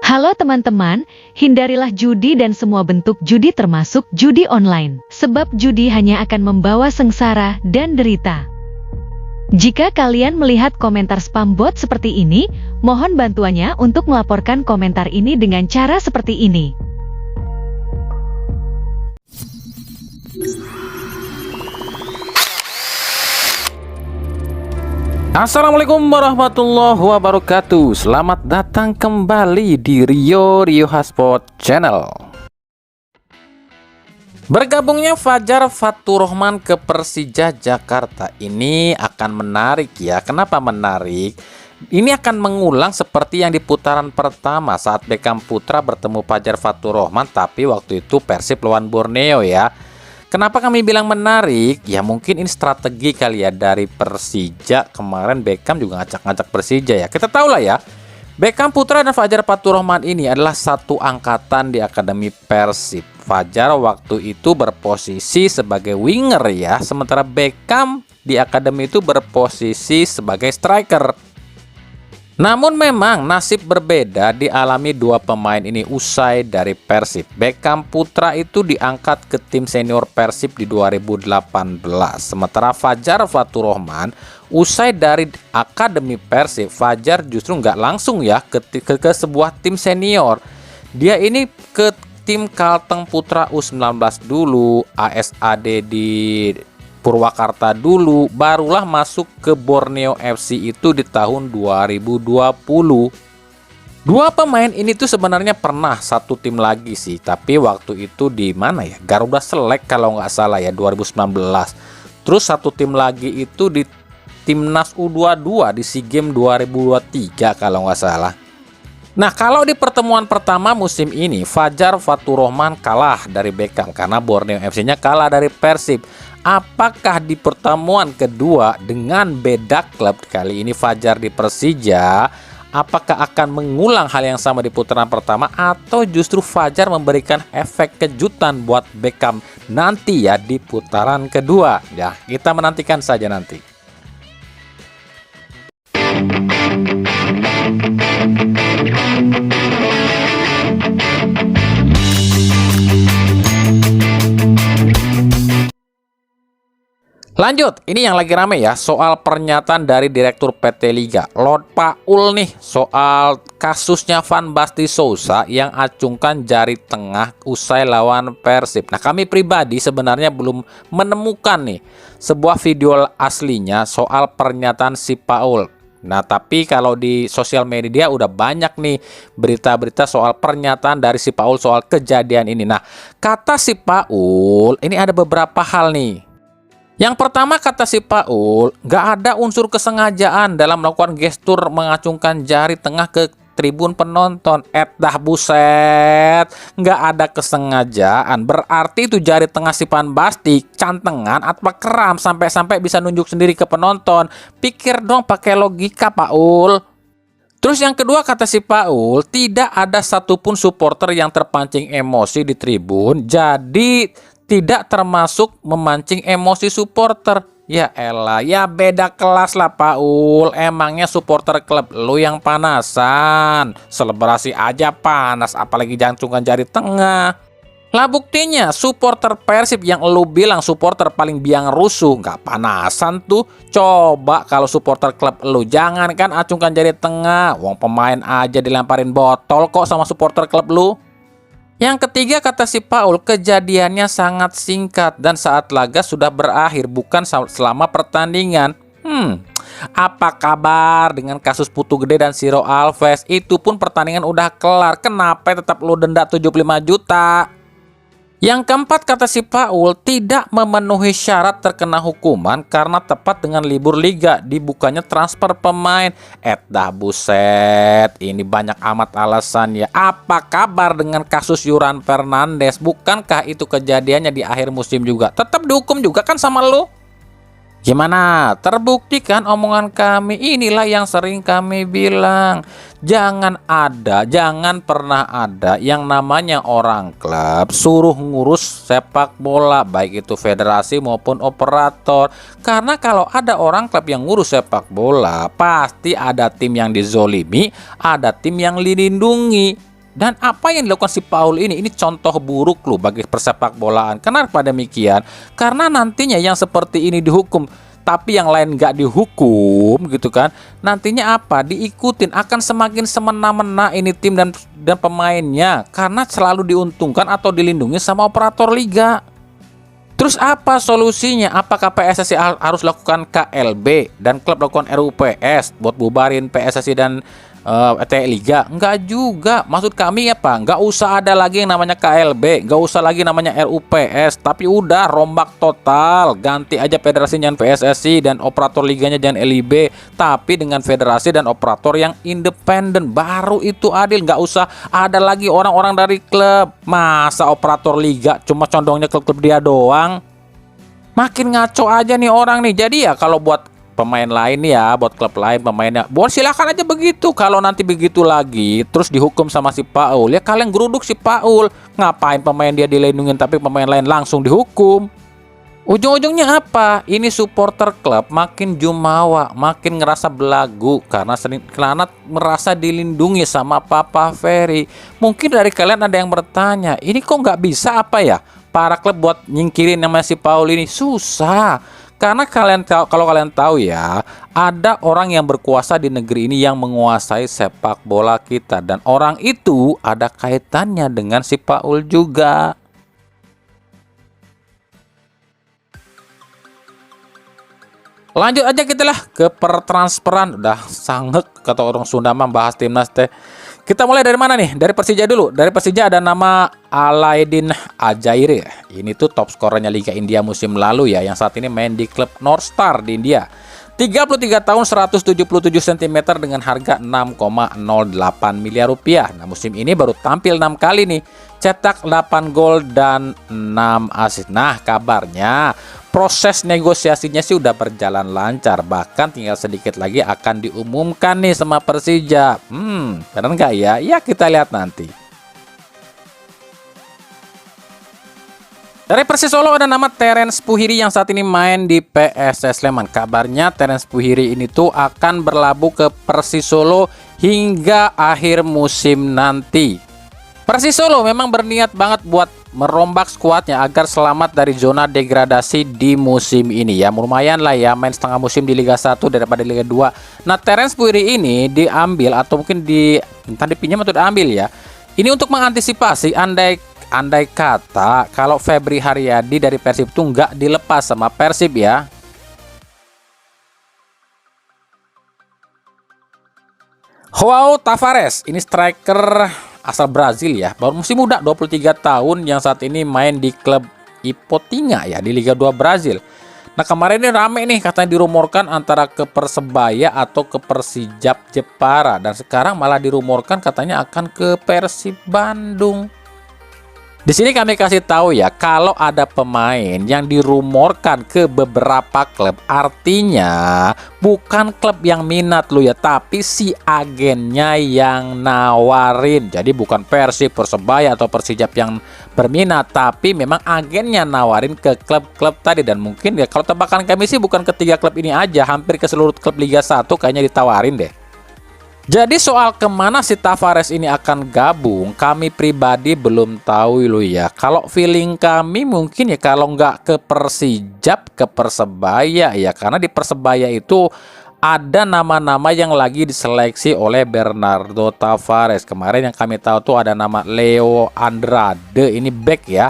Halo teman-teman, hindarilah judi dan semua bentuk judi termasuk judi online. Sebab judi hanya akan membawa sengsara dan derita. Jika kalian melihat komentar spam bot seperti ini, mohon bantuannya untuk melaporkan komentar ini dengan cara seperti ini. Assalamualaikum warahmatullahi wabarakatuh. Selamat datang kembali di Rio Hotspot Channel. Bergabungnya Fajar Faturrahman ke Persija Jakarta ini akan menarik ya. Kenapa menarik? Ini akan mengulang seperti yang di putaran pertama saat Beckham Putra bertemu Fajar Faturrahman, tapi waktu itu Persib lawan Borneo ya. Kenapa kami bilang menarik? Ya mungkin ini strategi kali ya dari Persija. Kemarin Beckham juga ngacak-ngacak Persija ya. Kita tahu lah ya, Beckham Putra dan Fajar Faturrahman ini adalah satu angkatan di Akademi Persib. Fajar waktu itu berposisi sebagai winger ya, sementara Beckham di Akademi itu berposisi sebagai striker. Namun memang nasib berbeda dialami dua pemain ini usai dari Persib. Beckham Putra itu diangkat ke tim senior Persib di 2018. Sementara Fajar Faturrahman usai dari Akademi Persib, Fajar justru nggak langsung ya ke sebuah tim senior. Dia ini ke tim Kalteng Putra U19 dulu, ASAD di Purwakarta dulu, barulah masuk ke Borneo FC itu di tahun 2020. Dua pemain ini tuh sebenarnya pernah satu tim lagi sih, tapi waktu itu di mana ya? Garuda Select kalau nggak salah ya, 2019. Terus satu tim lagi itu di Timnas U22 di SEA Games 2023 kalau nggak salah. Nah, kalau di pertemuan pertama musim ini, Fajar Faturrahman kalah dari Beckham karena Borneo FC-nya kalah dari Persib. Apakah di pertemuan kedua dengan beda klub, kali ini Fajar di Persija, apakah akan mengulang hal yang sama di putaran pertama atau justru Fajar memberikan efek kejutan buat Beckham nanti ya di putaran kedua? Ya, kita menantikan saja nanti. Lanjut, ini yang lagi rame ya, soal pernyataan dari Direktur PT Liga Lord Paul nih, soal kasusnya Van Basten Sousa yang acungkan jari tengah usai lawan Persib. Nah, kami pribadi sebenarnya belum menemukan nih sebuah video aslinya soal pernyataan si Paul. Nah, tapi kalau di sosial media udah banyak nih berita-berita soal pernyataan dari si Paul soal kejadian ini. Nah, kata si Paul, ini ada beberapa hal nih. Yang pertama, kata si Paul, nggak ada unsur kesengajaan dalam melakukan gestur mengacungkan jari tengah ke tribun penonton. Dah buset, nggak ada kesengajaan. Berarti itu jari tengah si Van Basten cantengan atau kram sampai-sampai bisa nunjuk sendiri ke penonton. Pikir dong pakai logika, Paul. Terus yang kedua, kata si Paul, tidak ada satupun supporter yang terpancing emosi di tribun. Jadi tidak termasuk memancing emosi supporter. Ya elah, ya beda kelas lah Paul. Emangnya supporter klub lu yang panasan? Selebrasi aja panas, apalagi jangcungan jari tengah. Lah buktinya, supporter Persib yang lu bilang supporter paling biang rusuh, nggak panasan tuh. Coba kalau supporter klub lu, jangan kan acungkan jari tengah. Wong pemain aja dilemparin botol kok sama supporter klub lu. Yang ketiga, kata si Paul, kejadiannya sangat singkat dan saat laga sudah berakhir, bukan selama pertandingan. Apa kabar dengan kasus Putu Gede dan Ciro Alves? Itu pun pertandingan udah kelar, kenapa tetap lu denda 75 juta? Yang keempat, kata si Paul, tidak memenuhi syarat terkena hukuman karena tepat dengan libur liga, dibukanya transfer pemain. Dah buset, ini banyak amat alasan ya. Apa kabar dengan kasus Yuran Fernandes? Bukankah itu kejadiannya di akhir musim juga? Tetap dihukum juga kan sama lu? Gimana? Terbukti kan omongan kami? Inilah yang sering kami bilang. Jangan pernah ada yang namanya orang klub suruh ngurus sepak bola, baik itu federasi maupun operator. Karena kalau ada orang klub yang ngurus sepak bola, pasti ada tim yang dizolimi, ada tim yang dilindungi. Dan apa yang dilakukan si Paul ini contoh buruk loh bagi persepak bolaan. Kenapa demikian? Karena nantinya yang seperti ini dihukum, tapi yang lain nggak dihukum gitu kan. Nantinya apa? Diikutin, akan semakin semena-mena ini tim dan pemainnya. Karena selalu diuntungkan atau dilindungi sama operator liga. Terus apa solusinya? Apakah PSSI harus lakukan KLB dan klub lakukan RUPS buat bubarin PSSI dan Liga? Enggak juga. Maksud kami apa? Enggak usah ada lagi yang namanya KLB, enggak usah lagi namanya RUPS, tapi udah rombak total, ganti aja federasi jangan PSSI dan operator liganya jangan LIB, tapi dengan federasi dan operator yang independen, baru itu adil. Enggak usah ada lagi orang-orang dari klub. Masa operator liga cuma condongnya klub-klub dia doang? Makin ngaco aja nih orang nih. Jadi ya kalau buat pemain lain ya, buat klub lain pemainnya, boleh silakan aja begitu. Kalau nanti begitu lagi terus dihukum sama si Paul, ya kalian geruduk si Paul. Ngapain pemain dia dilindungin tapi pemain lain langsung dihukum? Ujung-ujungnya apa? Ini supporter klub makin jumawa, makin ngerasa belagu karena merasa dilindungi sama Papa Ferry. Mungkin dari kalian ada yang bertanya, ini kok nggak bisa apa ya para klub buat nyingkirin namanya si Paul ini? Susah. Karena kalau kalian tahu ya, ada orang yang berkuasa di negeri ini yang menguasai sepak bola kita, dan orang itu ada kaitannya dengan si Paul juga. Lanjut aja kita lah ke pertransferan. Udah sangek kata orang Sunda mah bahas timnas teh. Kita mulai dari mana nih? Dari Persija dulu. Dari Persija ada nama Alaidin Ajairi. Ini tuh top skorernya Liga India musim lalu ya, yang saat ini main di klub North Star di India. 33 tahun 177 cm dengan harga 6,08 miliar rupiah. Nah, musim ini baru tampil 6 kali nih. Cetak 8 gol dan 6 assist. Nah, kabarnya proses negosiasinya sih udah berjalan lancar, bahkan tinggal sedikit lagi akan diumumkan nih sama Persija. Benar nggak ya? Ya kita lihat nanti. Dari Persis Solo ada nama Terence Puhiri yang saat ini main di PSS Sleman. Kabarnya Terence Puhiri ini tuh akan berlabuh ke Persis Solo hingga akhir musim nanti. Persis Solo memang berniat banget buat merombak skuadnya agar selamat dari zona degradasi di musim ini ya. Lumayan lah ya main setengah musim di Liga 1 daripada Liga 2. Nah, Terence Puhiri ini diambil atau mungkin entah dipinjam atau diambil ya. Ini untuk mengantisipasi andai kata kalau Febri Haryadi dari Persib itu nggak dilepas sama Persib ya. João Tavares, ini striker asal Brazil ya, baru masih muda 23 tahun yang saat ini main di klub Ipotinga ya di Liga 2 Brazil. Nah, kemarin ini rame nih katanya dirumorkan antara ke Persebaya atau ke Persijap Jepara, dan sekarang malah dirumorkan katanya akan ke Persib Bandung. Di sini kami kasih tahu ya, kalau ada pemain yang dirumorkan ke beberapa klub, artinya bukan klub yang minat lo ya, tapi si agennya yang nawarin. Jadi bukan Persib, Persebaya atau Persijap yang berminat, tapi memang agennya nawarin ke klub-klub tadi. Dan mungkin ya kalau tebakan kami sih bukan ketiga klub ini aja, hampir ke seluruh klub Liga 1 kayaknya ditawarin deh. Jadi soal kemana si Tavares ini akan gabung, kami pribadi belum tahu lo ya. Kalau feeling kami mungkin ya kalau nggak ke Persijap, ke Persebaya ya. Karena di Persebaya itu ada nama-nama yang lagi diseleksi oleh Bernardo Tavares. Kemarin yang kami tahu tuh ada nama Leo Andrade, ini back ya.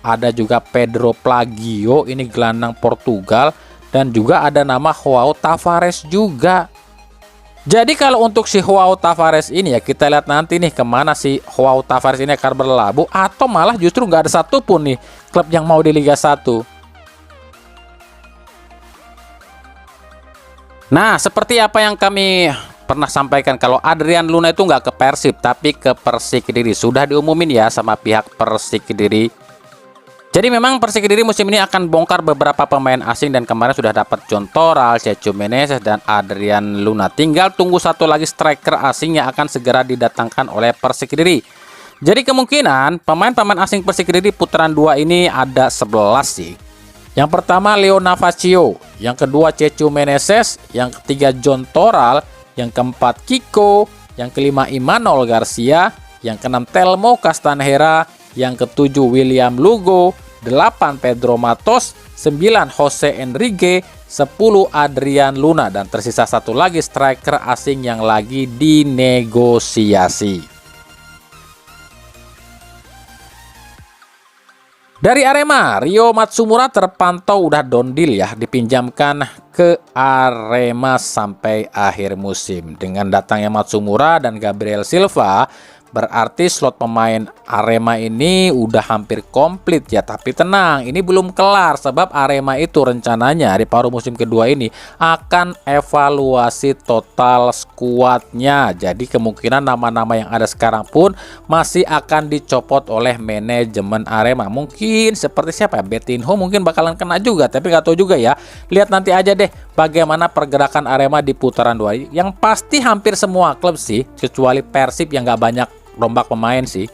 Ada juga Pedro Plagio, ini gelandang Portugal. Dan juga ada nama João Tavares juga. Jadi kalau untuk si João Tavares ini ya, kita lihat nanti nih kemana si João Tavares ini akan berlabuh, atau malah justru nggak ada satupun nih klub yang mau di Liga 1. Nah, seperti apa yang kami pernah sampaikan, kalau Adrian Luna itu nggak ke Persib tapi ke Persik Kediri. Sudah diumumin ya sama pihak Persik Kediri. Jadi memang Persik Kediri musim ini akan bongkar beberapa pemain asing, dan kemarin sudah dapat John Toral, Chechu Meneses, dan Adrian Luna. Tinggal tunggu satu lagi striker asing yang akan segera didatangkan oleh Persik Kediri. Jadi kemungkinan pemain-pemain asing Persik Kediri putaran 2 ini ada 11 sih. Yang pertama Leo Navacio, yang kedua Chechu Meneses, yang ketiga John Toral, yang keempat Kiko, yang kelima Imanol Garcia, yang ke-6 Telmo Castanheira, yang ke-7 William Lugo, 8 Pedro Matos, 9 Jose Enrique, 10 Adrian Luna, dan tersisa satu lagi striker asing yang lagi dinegosiasi. Dari Arema, Rio Matsumura terpantau udah down deal ya, dipinjamkan ke Arema sampai akhir musim. Dengan datangnya Matsumura dan Gabriel Silva, berarti slot pemain Arema ini udah hampir komplit ya. Tapi tenang, ini belum kelar, sebab Arema itu rencananya di paruh musim kedua ini akan evaluasi total skuadnya. Jadi kemungkinan nama-nama yang ada sekarang pun masih akan dicopot oleh manajemen Arema. Mungkin seperti siapa ya, Betinho mungkin bakalan kena juga, tapi gak tahu juga ya. Lihat nanti aja deh bagaimana pergerakan Arema di putaran 2. Yang pasti hampir semua klub sih, kecuali Persib yang gak banyak rombak pemain sih.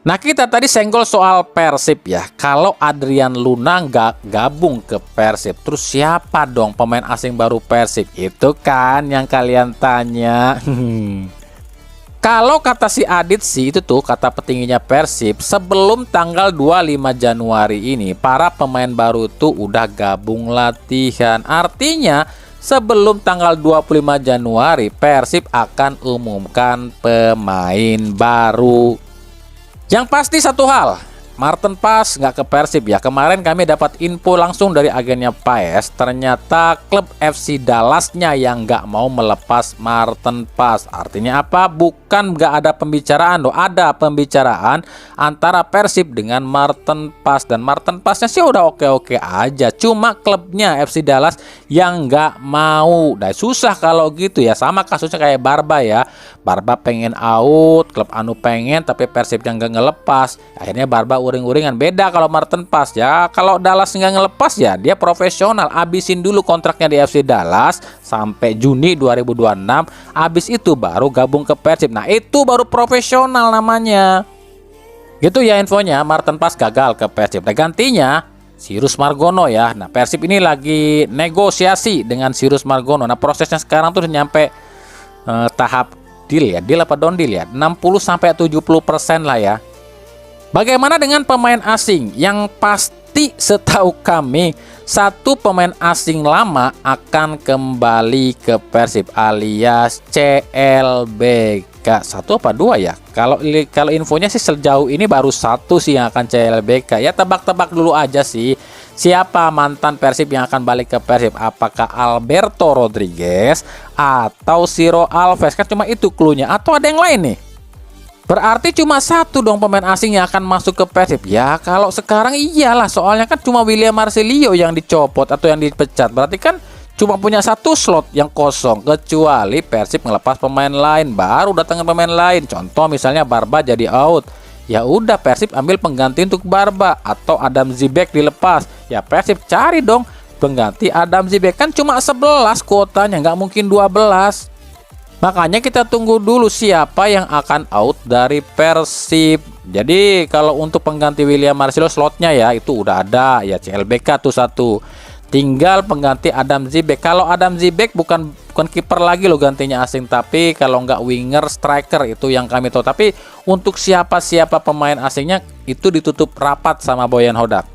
Nah, kita tadi senggol soal Persib ya. Kalau Adrian Luna nggak gabung ke Persib, terus siapa dong pemain asing baru Persib? Itu kan yang kalian tanya. Kalau kata si Adit sih, itu tuh kata petingginya Persib, sebelum tanggal 25 Januari ini para pemain baru tuh udah gabung latihan. Artinya sebelum tanggal 25 Januari Persib akan umumkan pemain baru. Yang pasti satu hal, Maarten Paes nggak ke Persib ya. Kemarin kami dapat info langsung dari agennya Paes, ternyata klub FC Dallasnya yang nggak mau melepas Maarten Paes. Artinya apa? Bukan nggak ada pembicaraan loh, ada pembicaraan antara Persib dengan Maarten Paes, dan Maarten Paesnya sih udah oke-oke aja. Cuma klubnya FC Dallas yang nggak mau. Nah, susah kalau gitu ya. Sama kasusnya kayak Barba ya. Barba pengen out, klub anu pengen, tapi Persib yang nggak ngelepas. Akhirnya Barba uring-uringan. Beda kalau Maarten Paes ya. Kalau Dallas nggak ngelepas ya, dia profesional. Abisin dulu kontraknya di FC Dallas sampai Juni 2026. Abis itu baru gabung ke Persib. Nah, itu baru profesional namanya. Gitu ya infonya. Maarten Paes gagal ke Persib. Nah, gantinya Sirus Margono ya. Nah, Persib ini lagi negosiasi dengan Sirus Margono. Nah, prosesnya sekarang tuh nyampe tahap deal ya. Deal apa down deal ya? 60-70% lah ya. Bagaimana dengan pemain asing? Yang pasti setahu kami, satu pemain asing lama akan kembali ke Persib alias CLBK. Satu apa dua ya? Kalau infonya sih sejauh ini baru satu sih yang akan CLBK. Ya tebak-tebak dulu aja sih. Siapa mantan Persib yang akan balik ke Persib? Apakah Alberto Rodriguez atau Ciro Alves? Kan cuma itu cluenya. Atau ada yang lain nih? Berarti cuma satu dong pemain asing yang akan masuk ke Persib. Ya kalau sekarang iyalah, soalnya kan cuma William Marcelino yang dicopot atau yang dipecat. Berarti kan cuma punya satu slot yang kosong. Kecuali Persib ngelepas pemain lain, baru datangin pemain lain. Contoh misalnya Barba jadi out, ya udah Persib ambil pengganti untuk Barba. Atau Adam Zibek dilepas, ya Persib cari dong pengganti Adam Zibek. Kan cuma 11 kuotanya, nggak mungkin 12. Makanya kita tunggu dulu siapa yang akan out dari Persib. Jadi kalau untuk pengganti William Marcelino slotnya ya itu udah ada ya, CLBK tuh satu. Tinggal pengganti Adam Zibek. Kalau Adam Zibek bukan kiper lagi loh gantinya asing, tapi kalau nggak winger striker itu yang kami tahu. Tapi untuk siapa-siapa pemain asingnya itu ditutup rapat sama Boyan Hodak.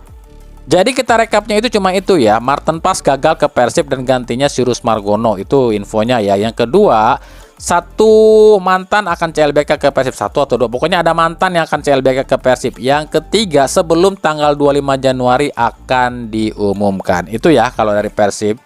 Jadi kita rekapnya itu cuma itu ya. Maarten Paes gagal ke Persib dan gantinya Sirus Margono. Itu infonya ya. Yang kedua, satu mantan akan CLBK ke Persib, satu atau dua. Pokoknya ada mantan yang akan CLBK ke Persib. Yang ketiga, sebelum tanggal 25 Januari akan diumumkan. Itu ya kalau dari Persib.